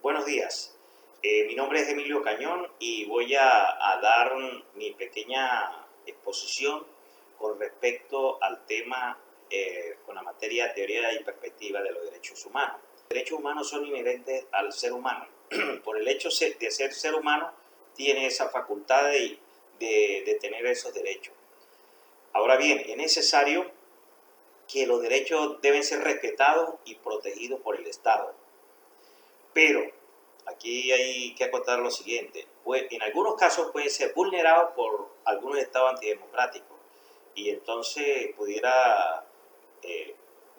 Buenos días. Mi nombre es Emilio Cañón y voy a dar mi pequeña exposición con respecto al tema, con la materia teoría y perspectiva de los derechos humanos. Los derechos humanos son inherentes al ser humano. Por el hecho de ser ser humano, tiene esa facultad de tener esos derechos. Ahora bien, es necesario que los derechos deben ser respetados y protegidos por el Estado. Pero aquí hay que acotar lo siguiente, pues en algunos casos puede ser vulnerado por algunos estados antidemocráticos y entonces pudiera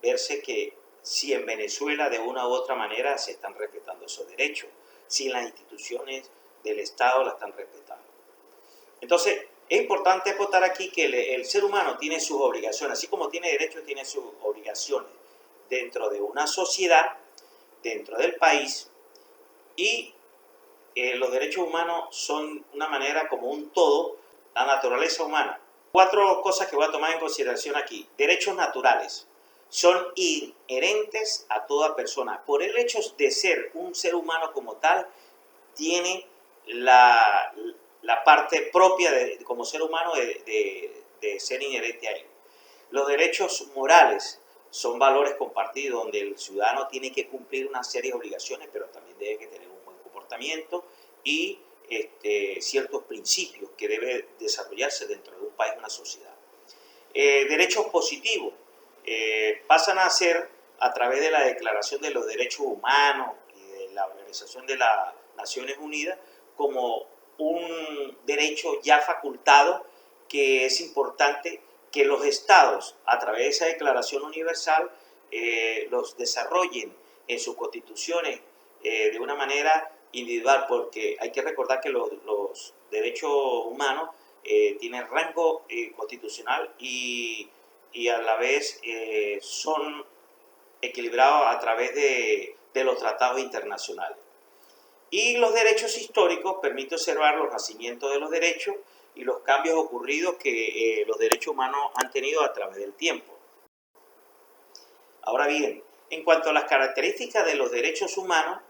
verse que si en Venezuela de una u otra manera se están respetando esos derechos, si las instituciones del Estado la están respetando. Entonces, es importante acotar aquí que el ser humano tiene sus obligaciones, así como tiene derechos, tiene sus obligaciones dentro de una sociedad, dentro del país, y los derechos humanos son una manera como un todo, la naturaleza humana. 4 cosas que voy a tomar en consideración aquí. Derechos naturales. Son inherentes a toda persona. Por el hecho de ser un ser humano como tal, tiene la parte propia como ser humano de ser inherente a él. Los derechos morales son valores compartidos donde el ciudadano tiene que cumplir una serie de obligaciones, pero también debe que tener un buen comportamiento y ciertos principios que debe desarrollarse dentro de un país, una sociedad. Derechos positivos pasan a ser a través de la Declaración de los Derechos Humanos y de la Organización de las Naciones Unidas como un derecho ya facultado que es importante que los estados, a través de esa Declaración Universal, los desarrollen en sus constituciones de una manera individual, porque hay que recordar que los derechos humanos tienen rango constitucional y a la vez son equilibrados a través de los tratados internacionales. Y los derechos históricos permiten observar los nacimientos de los derechos y los cambios ocurridos que los derechos humanos han tenido a través del tiempo. Ahora bien, en cuanto a las características de los derechos humanos,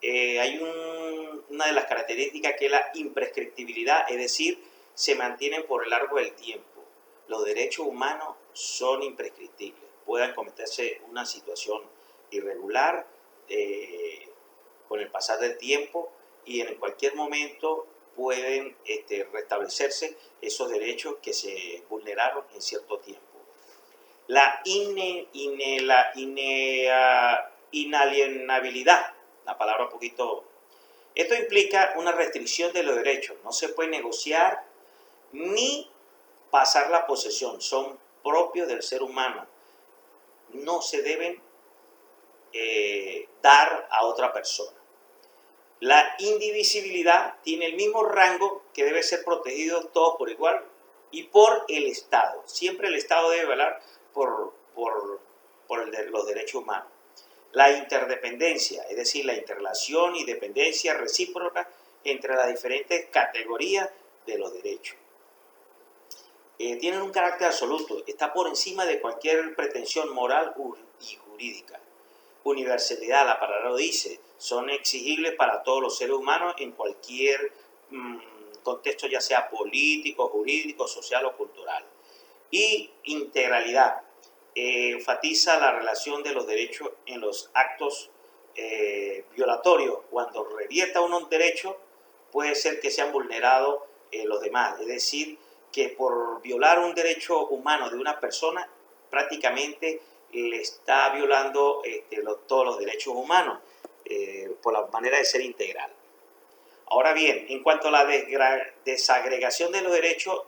hay una de las características que es la imprescriptibilidad, es decir, se mantienen por el largo del tiempo. Los derechos humanos son imprescriptibles. Pueden cometerse una situación irregular con el pasar del tiempo y en cualquier momento pueden restablecerse esos derechos que se vulneraron en cierto tiempo. La inalienabilidad, la palabra un poquito. Esto implica una restricción de los derechos. No se puede negociar ni pasar la posesión. Son propios del ser humano. No se deben dar a otra persona. La indivisibilidad tiene el mismo rango que debe ser protegido todos por igual y por el Estado. Siempre el Estado debe velar por los derechos humanos. La interdependencia, es decir, la interrelación y dependencia recíproca entre las diferentes categorías de los derechos. Tienen un carácter absoluto, está por encima de cualquier pretensión moral y jurídica. Universalidad, la palabra lo dice, son exigibles para todos los seres humanos en cualquier contexto, ya sea político, jurídico, social o cultural. Y integralidad, enfatiza la relación de los derechos en los actos violatorios. Cuando revierta uno un derecho, puede ser que sean vulnerados los demás, es decir, que por violar un derecho humano de una persona, prácticamente le está violando todos los derechos humanos por la manera de ser integral. Ahora bien, en cuanto a la desagregación de los derechos,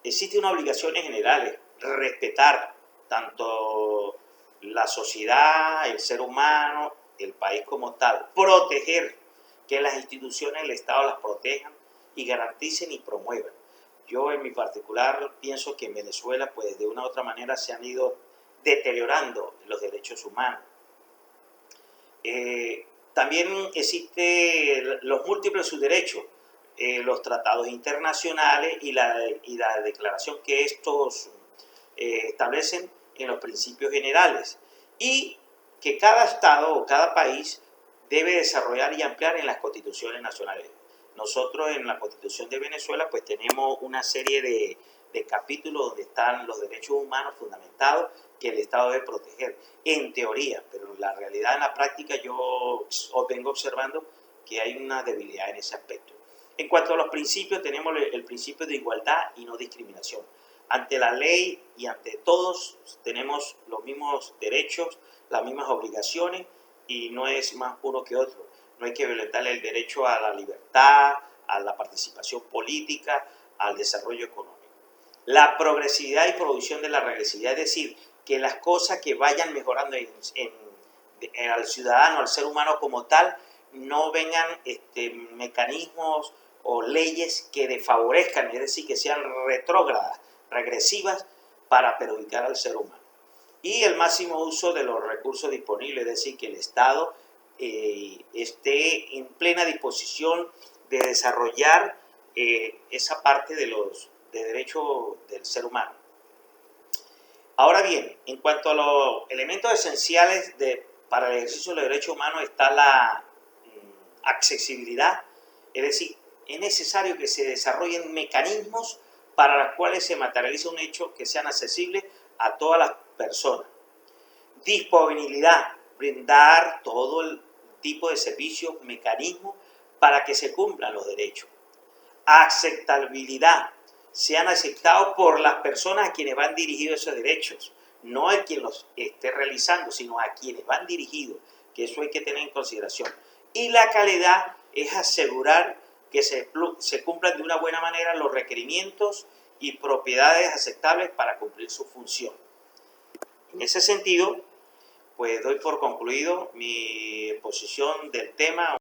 existe una obligación en general, respetar tanto la sociedad, el ser humano, el país como tal, proteger, que las instituciones del Estado las protejan y garanticen y promuevan. Yo en mi particular pienso que en Venezuela pues de una u otra manera se han ido deteriorando los derechos humanos. También existen los múltiples subderechos, los tratados internacionales y la declaración que estos establecen en los principios generales y que cada estado o cada país debe desarrollar y ampliar en las constituciones nacionales. Nosotros en la Constitución de Venezuela pues tenemos una serie de capítulos donde están los derechos humanos fundamentados que el Estado debe proteger, en teoría, pero en la realidad, en la práctica, yo vengo observando que hay una debilidad en ese aspecto. En cuanto a los principios, tenemos el principio de igualdad y no discriminación. Ante la ley y ante todos tenemos los mismos derechos, las mismas obligaciones y no es más uno que otro. No hay que violentar el derecho a la libertad, a la participación política, al desarrollo económico. La progresividad y producción de la regresividad, es decir, que las cosas que vayan mejorando al ciudadano, al ser humano como tal, no vengan mecanismos o leyes que desfavorezcan, es decir, que sean retrógradas, regresivas, para perjudicar al ser humano. Y el máximo uso de los recursos disponibles, es decir, que el Estado esté en plena disposición de desarrollar esa parte de derechos del ser humano. Ahora bien, en cuanto a los elementos esenciales para el ejercicio de los derechos humanos está la accesibilidad, es decir, es necesario que se desarrollen mecanismos para los cuales se materializa un hecho que sean accesibles a todas las personas. Disponibilidad, brindar todo el tipo de servicios, mecanismos para que se cumplan los derechos. Aceptabilidad, sean aceptados por las personas a quienes van dirigidos esos derechos, no a quien los esté realizando, sino a quienes van dirigidos, que eso hay que tener en consideración. Y la calidad es asegurar que se cumplan de una buena manera los requerimientos y propiedades aceptables para cumplir su función. En ese sentido, pues doy por concluido mi exposición del tema.